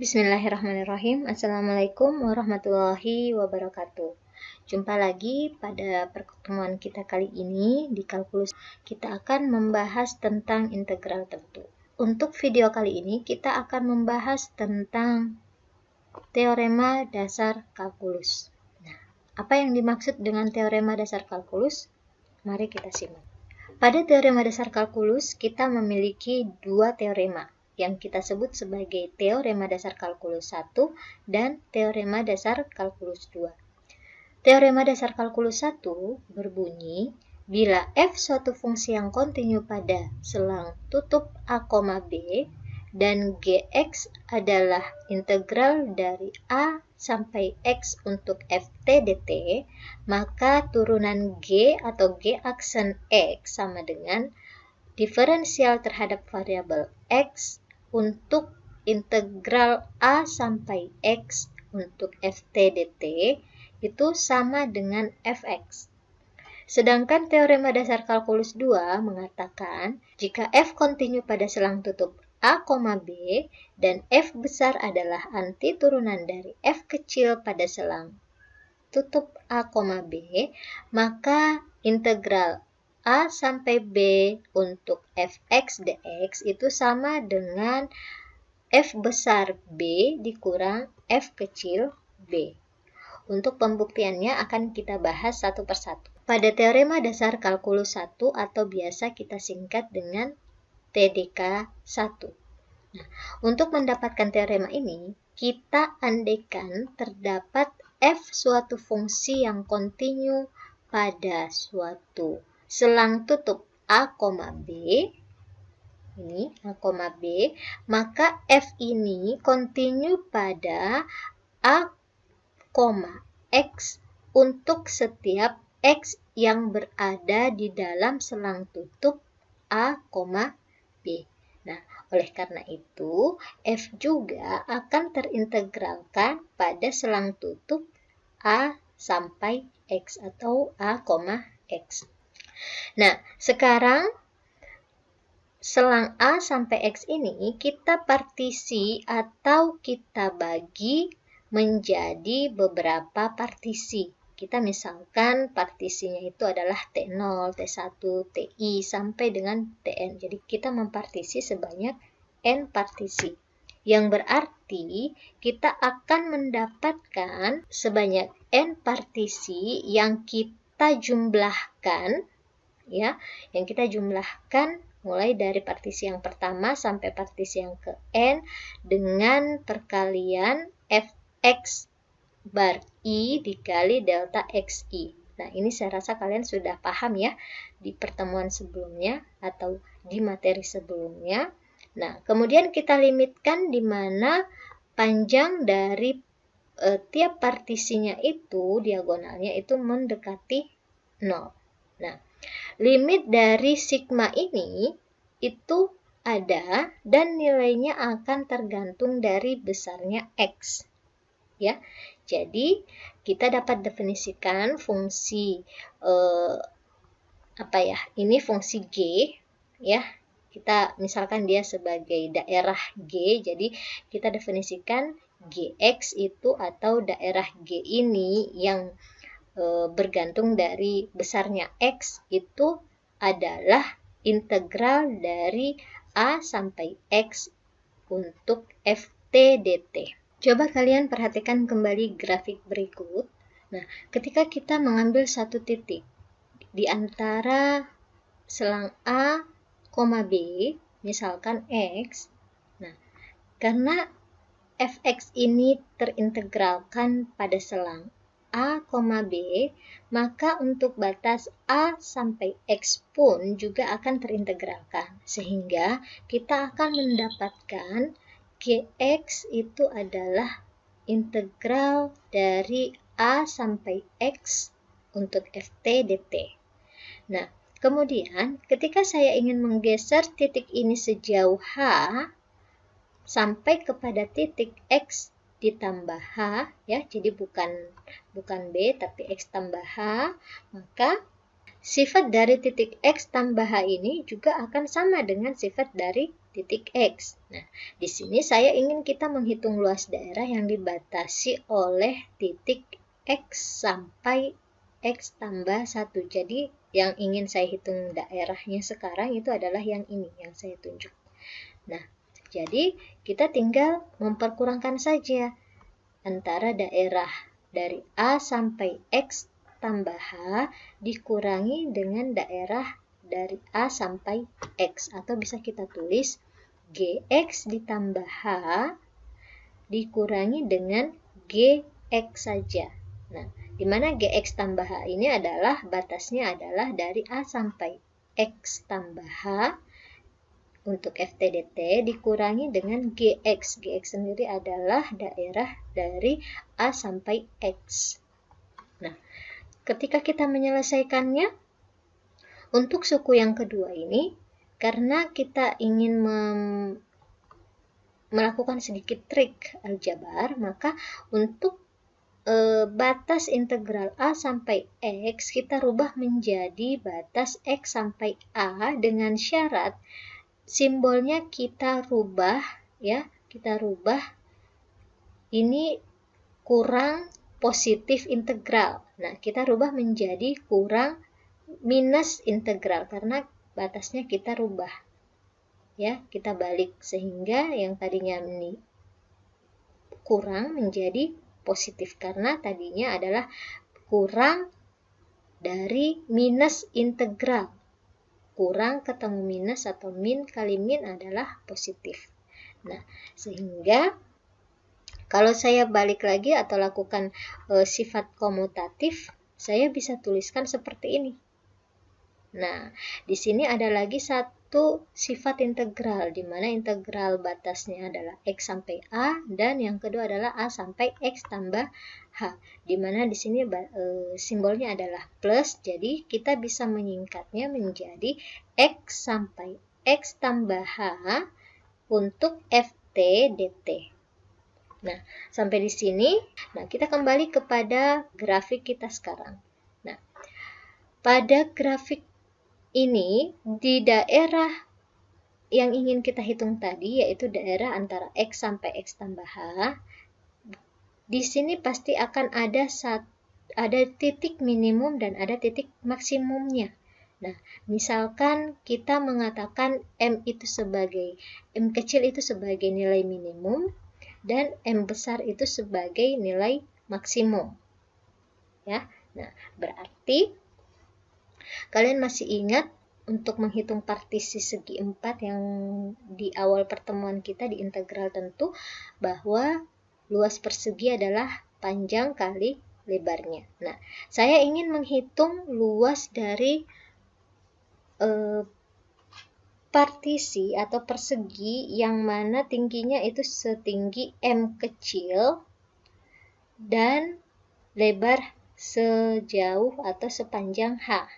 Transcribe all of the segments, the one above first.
Bismillahirrahmanirrahim. Assalamualaikum warahmatullahi wabarakatuh. Jumpa lagi pada pertemuan kita kali ini di kalkulus. Kita akan membahas tentang integral tentu. Untuk video kali ini kita akan membahas tentang teorema dasar kalkulus. Nah, apa yang dimaksud dengan teorema dasar kalkulus? Mari kita simak. Pada teorema dasar kalkulus kita memiliki dua teorema yang kita sebut sebagai teorema dasar kalkulus 1 dan teorema dasar kalkulus 2. Teorema dasar kalkulus 1 berbunyi, bila f suatu fungsi yang kontinu pada selang tutup a, b dan gx adalah integral dari a sampai x untuk ft dt, maka turunan g atau g aksen x sama dengan diferensial terhadap variabel x untuk integral a sampai x untuk ft dt itu sama dengan fx. Sedangkan teorema dasar kalkulus 2 mengatakan jika f kontinu pada selang tutup a, b dan f besar adalah anti turunan dari f kecil pada selang tutup a, b, maka integral a sampai b untuk fx dx itu sama dengan f besar b dikurang f kecil b. Untuk pembuktiannya akan kita bahas satu persatu. Pada teorema dasar kalkulus 1 atau biasa kita singkat dengan TDK 1. Nah, untuk mendapatkan teorema ini, kita andaikan terdapat f suatu fungsi yang kontinu pada suatu selang tutup a, b, ini a, b, maka f ini kontinu pada a, x untuk setiap x yang berada di dalam selang tutup a, b. Nah, oleh karena itu, f juga akan terintegralkan pada selang tutup a sampai x atau a, x. Nah, sekarang selang A sampai X ini kita partisi atau kita bagi menjadi beberapa partisi. Kita misalkan partisinya itu adalah T0, T1, TI sampai dengan TN. Jadi kita mempartisi sebanyak N partisi. Yang berarti kita akan mendapatkan sebanyak N partisi yang kita jumlahkan, ya, yang kita jumlahkan mulai dari partisi yang pertama sampai partisi yang ke N dengan perkalian fx bar i dikali delta xi. Nah, ini saya rasa kalian sudah paham ya di pertemuan sebelumnya atau di materi sebelumnya. Nah, kemudian kita limitkan di mana panjang dari tiap partisinya itu, diagonalnya itu mendekati 0. Nah, limit dari sigma ini itu ada dan nilainya akan tergantung dari besarnya x. Ya, jadi kita dapat definisikan fungsi ini fungsi g, ya. Kita misalkan dia sebagai daerah g, jadi kita definisikan gx itu atau daerah g ini yang bergantung dari besarnya x itu adalah integral dari a sampai x untuk ft dt. Coba kalian perhatikan kembali grafik berikut. Nah, ketika kita mengambil satu titik di antara selang a, b, misalkan x, nah, karena fx ini terintegralkan pada selang a, b, maka untuk batas a sampai x pun juga akan terintegralkan. Sehingga kita akan mendapatkan gx itu adalah integral dari a sampai x untuk ft dt. Nah, kemudian ketika saya ingin menggeser titik ini sejauh h sampai kepada titik x ditambah h, ya, jadi bukan b tapi x tambah h, maka sifat dari titik X tambah H ini juga akan sama dengan sifat dari titik X. Nah, di sini saya ingin kita menghitung luas daerah yang dibatasi oleh titik X sampai X tambah 1. Jadi, yang ingin saya hitung daerahnya sekarang itu adalah yang ini, yang saya tunjuk. Nah, jadi kita tinggal memperkurangkan saja antara daerah dari A sampai X tambah H dikurangi dengan daerah dari A sampai X, atau bisa kita tulis GX ditambah H dikurangi dengan GX saja. Nah, di mana GX tambah H ini adalah batasnya adalah dari A sampai X tambah H untuk FTDT dikurangi dengan GX. GX sendiri adalah daerah dari A sampai X. Nah, ketika kita menyelesaikannya, untuk suku yang kedua ini, karena kita ingin melakukan sedikit trik aljabar, maka untuk batas integral A sampai X kita rubah menjadi batas X sampai A dengan syarat simbolnya kita rubah, ya, kita rubah ini kurang positif integral. Nah, kita rubah menjadi kurang minus integral karena batasnya kita rubah. Ya, kita balik sehingga yang tadinya ini kurang menjadi positif karena tadinya adalah kurang dari minus integral. Kurang ketemu minus atau min kali min adalah positif. Nah, sehingga kalau saya balik lagi atau lakukan sifat komutatif, saya bisa tuliskan seperti ini. Nah, di sini ada lagi satu sifat integral, di mana integral batasnya adalah X sampai A, dan yang kedua adalah A sampai X tambah H, di mana di sini simbolnya adalah plus, jadi kita bisa menyingkatnya menjadi X sampai X tambah H untuk FT dt. Nah, sampai di sini, nah kita kembali kepada grafik kita sekarang. Nah, pada grafik ini di daerah yang ingin kita hitung tadi, yaitu daerah antara X sampai X tambah H, di sini pasti akan ada titik minimum dan ada titik maksimumnya. Nah, misalkan kita mengatakan M kecil itu sebagai nilai minimum dan M besar itu sebagai nilai maksimum. Ya. Nah, berarti kalian masih ingat untuk menghitung partisi segi 4 yang di awal pertemuan kita di integral tentu, bahwa luas persegi adalah panjang kali lebarnya. Nah, saya ingin menghitung luas dari partisi atau persegi yang mana tingginya itu setinggi M kecil dan lebar sejauh atau sepanjang H.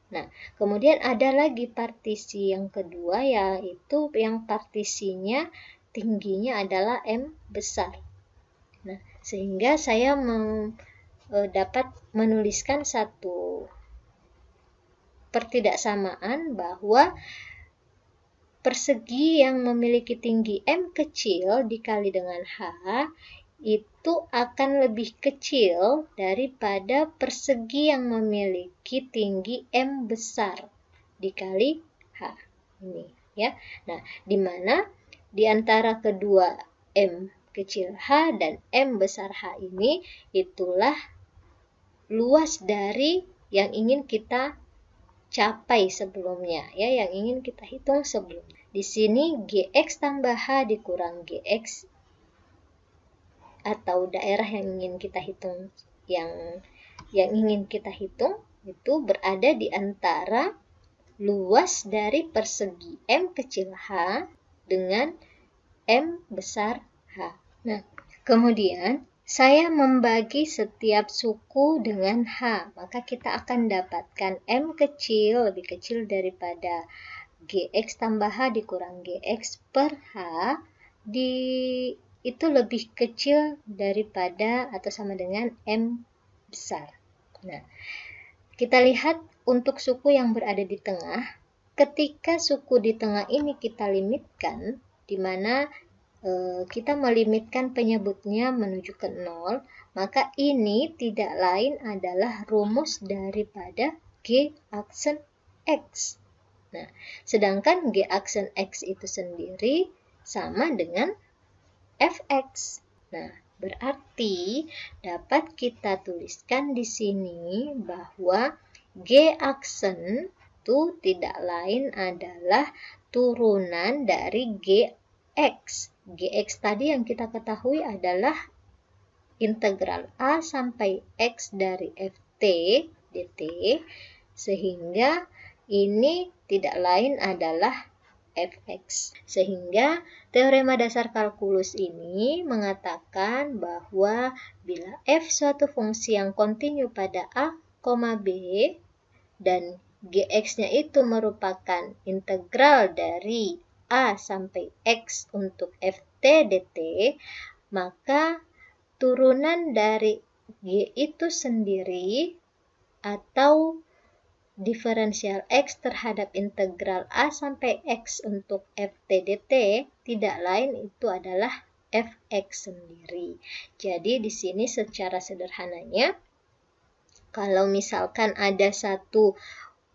Nah, kemudian ada lagi partisi yang kedua, yaitu yang partisinya tingginya adalah M besar. Nah, sehingga saya dapat menuliskan satu pertidaksamaan bahwa persegi yang memiliki tinggi M kecil dikali dengan H itu akan lebih kecil daripada persegi yang memiliki tinggi M besar dikali H ini, ya. Nah, di mana di antara kedua M kecil H dan M besar H ini itulah luas dari yang ingin kita capai sebelumnya, ya, yang ingin kita hitung sebelumnya. Di sini GX tambah H dikurang GX atau daerah yang ingin kita hitung, yang ingin kita hitung itu berada di antara luas dari persegi M kecil H dengan M besar H. Nah, kemudian saya membagi setiap suku dengan H, maka kita akan dapatkan M kecil lebih kecil daripada GX tambah H dikurang GX per H itu lebih kecil daripada atau sama dengan M besar. Nah, Kita lihat untuk suku yang berada di tengah, ketika suku di tengah ini kita limitkan, di mana kita melimitkan penyebutnya menuju ke 0, maka ini tidak lain adalah rumus daripada G aksen X. Nah, sedangkan G aksen X itu sendiri sama dengan Fx. Nah, berarti dapat kita tuliskan di sini bahwa G aksen itu tidak lain adalah turunan dari Gx. Gx tadi yang kita ketahui adalah integral A sampai X dari Ft dt, sehingga ini tidak lain adalah Fx. Sehingga teorema dasar kalkulus ini mengatakan bahwa bila f suatu fungsi yang kontinu pada A, B dan Gx-nya itu merupakan integral dari A sampai X untuk Ft dt, maka turunan dari G itu sendiri atau diferensial X terhadap integral A sampai X untuk Ft dt tidak lain itu adalah Fx sendiri. Jadi di sini secara sederhananya, kalau misalkan ada satu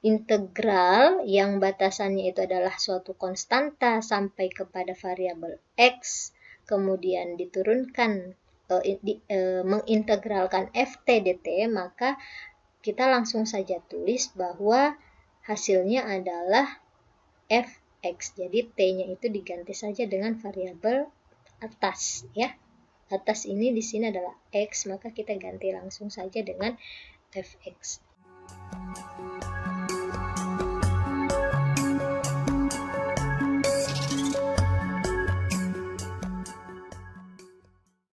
integral yang batasannya itu adalah suatu konstanta sampai kepada variabel X, kemudian diturunkan mengintegralkan Ft dt, maka kita langsung saja tulis bahwa hasilnya adalah Fx. Jadi T-nya itu diganti saja dengan variabel atas ya. Atas ini di sini adalah X, maka kita ganti langsung saja dengan Fx.